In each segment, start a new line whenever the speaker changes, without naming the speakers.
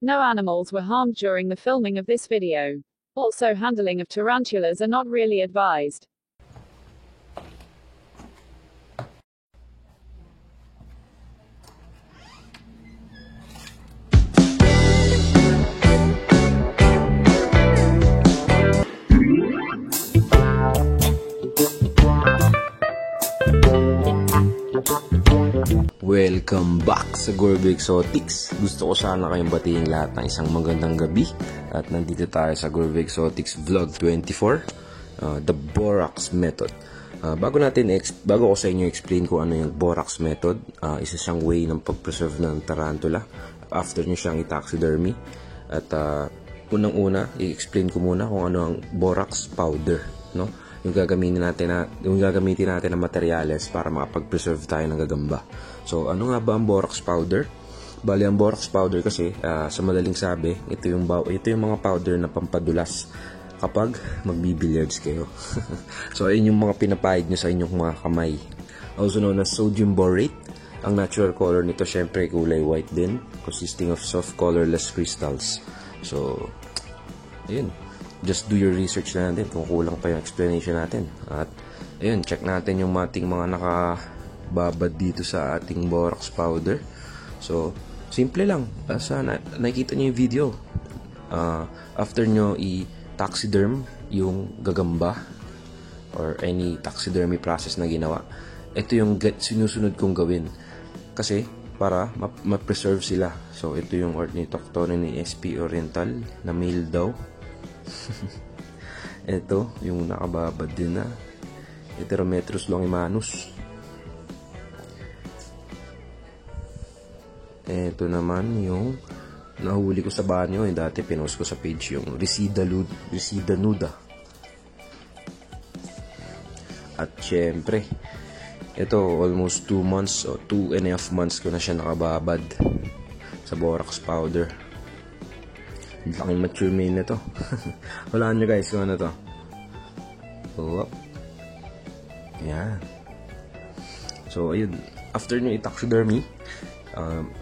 No animals were harmed during the filming of this video. Also, handling of tarantulas are not really advised.
Welcome back sa Gorby Exotics. Gusto ko sana kayong batiin lahat ng isang magandang gabi. At nandito tayo sa Gorby Exotics Vlog 24, The Borax Method. Bago ko sa inyo explain kung ano yung Borax Method, isa siyang way ng pag-preserve ng tarantula after nyo siyang i-taxidermy. At unang-una, i-explain ko muna kung ano ang borax powder, no? Yung gagamitin natin na materyales para makapag-preserve tayo ng gagamba. So, ano nga ba ang borax powder? Bali, ang borax powder kasi, sa madaling sabi, ito yung mga powder na pampadulas kapag magbibilliards kayo. So, ayun yung mga pinapahid nyo sa inyong mga kamay. Also known as sodium borate. Ang natural color nito, syempre, kulay white din, consisting of soft colorless crystals. So, ayun. Just do your research na natin kung kulang pa yung explanation natin. At ayun, check natin yung ating mga nakababad dito sa ating borax powder. So, simple lang. Sana nakikita nyo yung video. After nyo i-taxiderm yung gagamba or any taxidermy process na ginawa, ito yung sinusunod kong gawin. Kasi para ma-preserve sila. So, ito yung Ornithoctone ni SP Oriental na male daw. Ito, yung nakababad din na Heterometrus longimanus. Ito naman yung nahuli ko sa banyo. Dati pinost ko sa page yung Resida nuda. At syempre, ito almost 2 months o 2.5 months ko na siya nakababad sa borax powder. Laking mature male na to. Walaan nyo guys kung ano to. Oh. Yan. So ayun, after nyo i-taxidermy,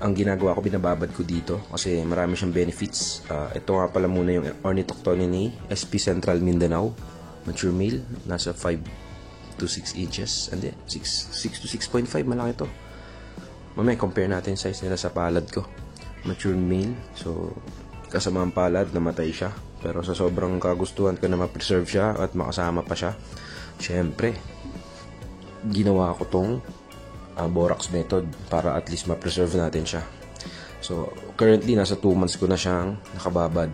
ang ginagawa ko, binababad ko dito kasi marami siyang benefits. Ito nga pala muna yung Ornithoctone ni SP Central Mindanao, mature male, nasa 5 to 6 inches, and then 6 to 6.5, malaki to. Mamaya compare natin size nila sa palad ko. Mature male, so kasama ang palad, namatay siya. Pero sa sobrang kagustuhan ko na ma-preserve siya at makasama pa siya, syempre, ginawa ko tong borax method para at least ma-preserve natin siya. So, currently, nasa 2 months ko na siyang nakababad.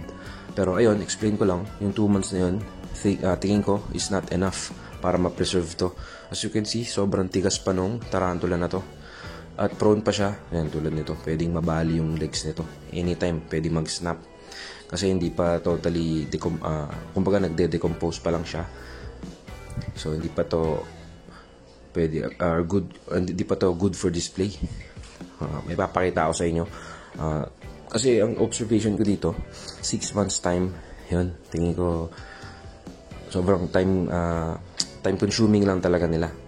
Pero ayun, explain ko lang, yung 2 months na yun, tingin ko is not enough para ma-preserve to. As you can see, sobrang tigas pa nung tarantula na to. At prone pa siya, ayan, tulad nito, pwedeng mabali yung legs nito. Anytime, pwedeng mag-snap. Kasi hindi pa totally, kumbaga nagde-decompose pa lang siya. So, hindi pa to good for display. May papakita ako sa inyo. Kasi ang observation ko dito, 6 months time, yun, tingin ko, sobrang time consuming lang talaga nila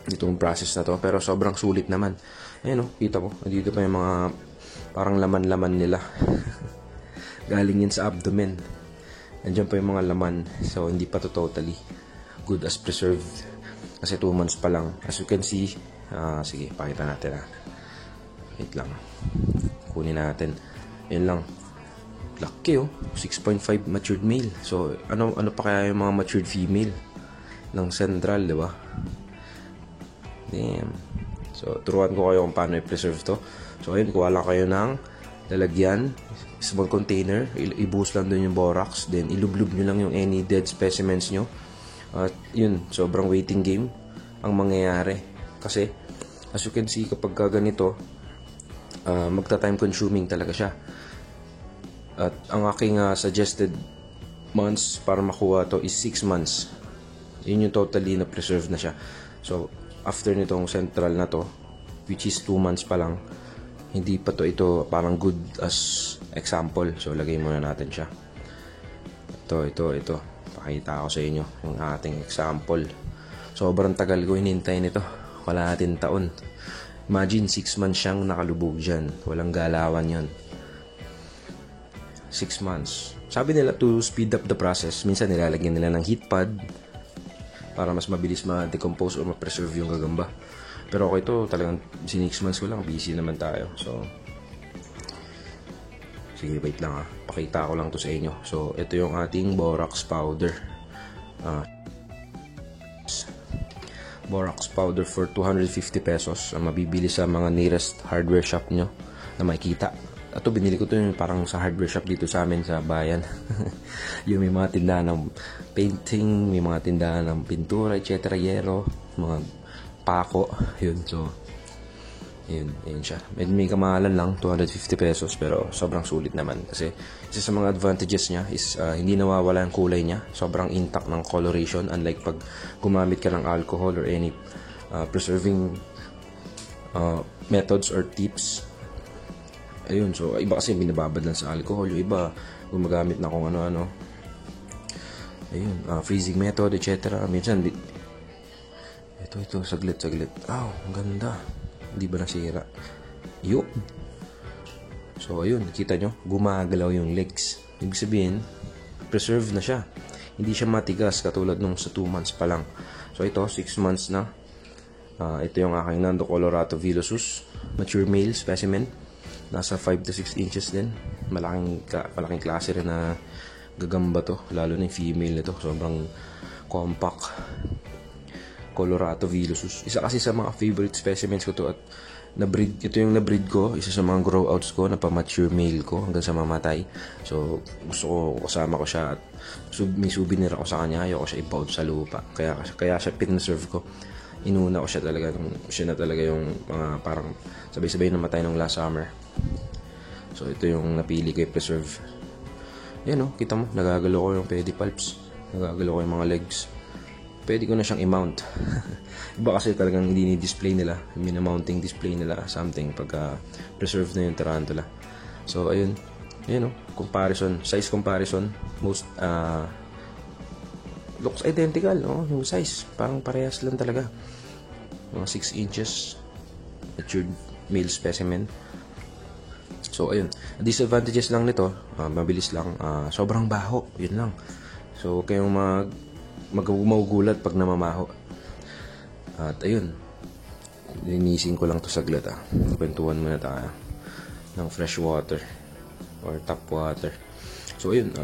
itong process na to, pero sobrang sulit naman. Ayan, kita mo, dito pa yung mga parang laman-laman nila. Galing yun sa abdomen. Nandiyan pa yung mga laman. So, hindi pa to totally good as preserved. Kasi 2 months pa lang. As you can see, sige, pakita natin. Wait lang. Kunin natin. Yan lang. Laki 6.5 matured male. So, ano pa kaya yung mga matured female ng central, di ba? Damn. So, turuan ko kayo kung paano i-preserve to. So, ayun, kuha lang kayo ng lalagyan, small container, ibuhos lang doon yung borax, then ilublub nyo lang yung any dead specimens nyo. At yun, sobrang waiting game ang mangyayari. Kasi, as you can see, kapag ganito, magta-time consuming talaga siya. At ang aking suggested months para makuha to is 6 months. Yun yung totally na preserve na siya. So, after nitong central na to, which is 2 months pa lang, hindi pa ito parang good as example. So, lagay muna natin siya. Ito. Pakita ko sa inyo yung ating example. Sobrang tagal ko hinintay nito. Kalahating taon. Imagine, 6 months siyang nakalubog dyan. Walang galawan yon. 6 months. Sabi nila to speed up the process, minsan nilalagyan nila ng heat pad para mas mabilis ma-decompose or ma-preserve yung gagamba. Pero okay to, talagang 6 months ko lang, busy naman tayo. So, sige, wait lang pakita ko lang to sa inyo. So, ito yung ating borax powder. Borax powder for 250 pesos. Mabibili sa mga nearest hardware shop nyo na makikita. Ito, binili ko to yung parang sa hardware shop dito sa amin sa bayan. Yung may mga tindahan ng painting, may mga tindahan ng pintura, etc. Yero, mga pako. Yun, so yun siya. May kamahalan lang, 250 pesos, pero sobrang sulit naman. Kasi isa sa mga advantages niya is hindi nawawala ang kulay niya. Sobrang intact ng coloration, unlike pag gumamit ka ng alcohol or any preserving methods or tips. Ayun, so iba kasi binababad lang sa alcohol, yung iba gumagamit na kung ano-ano. Ayun, freezing method, etc. Minsan ito, saglit. Ang ganda. Hindi ba nasira? Yun. So, ayun, kita nyo, gumagalaw yung legs. Ibig sabihin, preserved na siya. Hindi siya matigas katulad nung sa 2 months pa lang. So, ito, 6 months na. Ito yung aking Nando Colorado Villosus, mature male specimen. Nasa 5 to 6 inches din. Malaking klase rin na gagamba to. Lalo na yung female nito. Sobrang compact. Colorado Villosus. Isa kasi sa mga favorite specimens ko to at ito yung na-breed ko, isa sa mga grow outs ko na pa-mature male ko hanggang sa mamatay. So, gusto ko kasama ko siya at may souvenir ako sa kanya. Ayoko siya i-bout sa lupa. Kaya siya pinreserve ko. Inuna ko siya talaga. Siya na talaga yung mga parang sabay-sabay namatay nung last summer. So, ito yung napili ko i-preserve. Yan kita mo, nagagalaw ko yung pedipalps. Nagagalaw ko yung mga legs. Pwede ko na siyang i-mount. Iba kasi talagang hindi ni-display nila. Mina-mounting display nila something pagka preserve na yung tarantula. So, ayun. Comparison. Size comparison. Most, looks identical. Yung size. Parang parehas lang talaga. Mga 6 inches. Matured male specimen. So, ayun. Disadvantages lang nito. Mabilis lang. Sobrang baho. Yun lang. So, kayong magugulat pag namamaho. At ayun, linisin ko lang to saglit kwentuhan muna tayo ng fresh water or tap water. So ayun,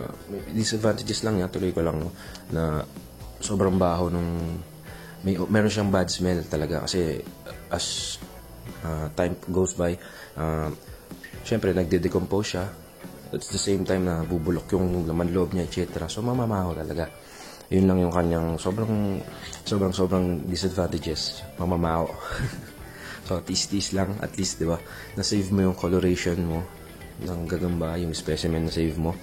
disadvantages lang niya, tuloy ko lang na sobrang baho nung meron siyang bad smell talaga kasi as time goes by, syempre nagde-decompose siya. At the same time na bubulok yung laman loob niya, etc. So mamamaho talaga. Yun lang yung kanyang sobrang disadvantages. Mamamaho. So, tis-tis lang. At least, di ba? Na-save mo yung coloration mo ng gagamba, yung specimen na-save mo.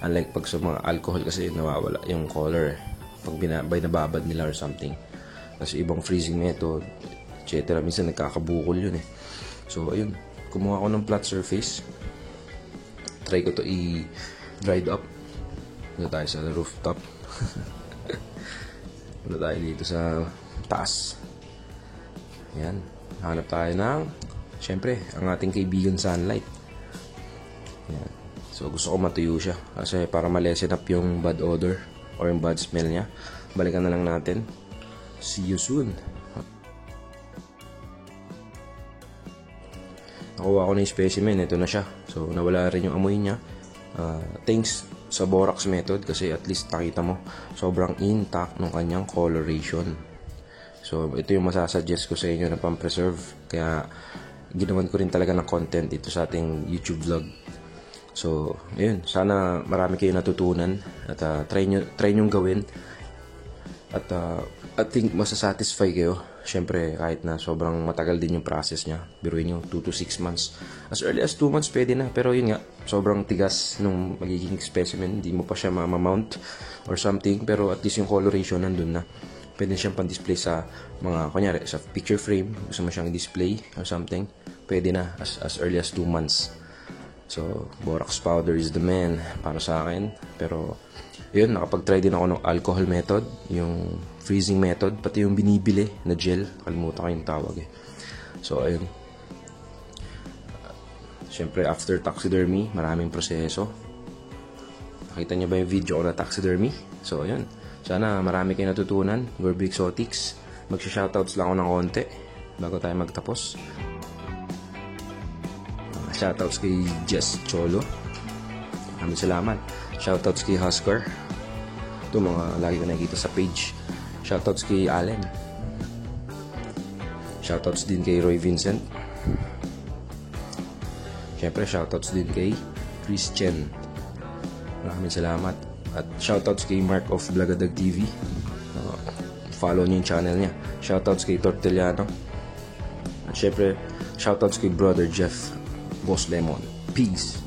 Unlike pag sa mga alcohol kasi nawawala yung color. Pag binababad nila or something. Kasi ibang freezing method, etc. Minsan nagkakabukol yun So, ayun. Kumuha ko ng flat surface. Try ko to i-dried up. Punta tayo sa rooftop. Punta tayo dito sa taas. Yan. Hanap tayo ng, syempre, ang ating kaibigan sunlight. Yan. So, gusto ko matuyo siya. Kasi para ma-lessen up yung bad odor or yung bad smell niya. Balikan na lang natin. See you soon. Nakuha ko na yung specimen. Ito na siya. So, nawala rin yung amoy niya. Thanks sa borax method kasi at least nakita mo sobrang intact ng kanyang coloration. So, ito yung masasuggest ko sa inyo na pang-preserve. Kaya, ginawan ko rin talaga ng content dito sa ating YouTube vlog. So, ayun. Sana marami kayo natutunan at try nyo gawin. At I think masasatisfy kayo. Siyempre, kahit na sobrang matagal din yung process niya. Biruin nyo, 2 to 6 months. As early as 2 months, pwede na. Pero yun nga, sobrang tigas nung magiging specimen. Hindi mo pa siya ma-mount or something. Pero at least yung coloration nandun na. Pwede siyang pan-display sa mga, kunyari, sa picture frame. Gusto mo siyang display or something. Pwede na as early as 2 months. So, borax powder is the man para sa akin. Pero, yun, nakapag-try din ako ng alcohol method, yung freezing method, pati yung binibili na gel. Kalimutan ko yung tawag So, ayun. Siyempre, after taxidermy, maraming proseso. Nakita niyo ba yung video ko na taxidermy? So, ayun. Sana marami kayo natutunan. Gorby Exotics. Magsha-shoutouts lang ako ng konti bago tayo magtapos. Shoutouts kay Jess Cholo. Maraming salamat. Shoutouts kay Husker. Ito mga lagi ko nakikita sa page. Shoutouts kay Allen. Shoutouts din kay Roy Vincent. Siyempre, shoutouts din kay Christian. Maraming salamat. At shoutouts kay Mark of Blagadag TV. Follow niyo yung channel niya. Shoutouts kay Tortellano. At syempre, shoutouts kay Brother Jeff, Boss Lemon. Peace!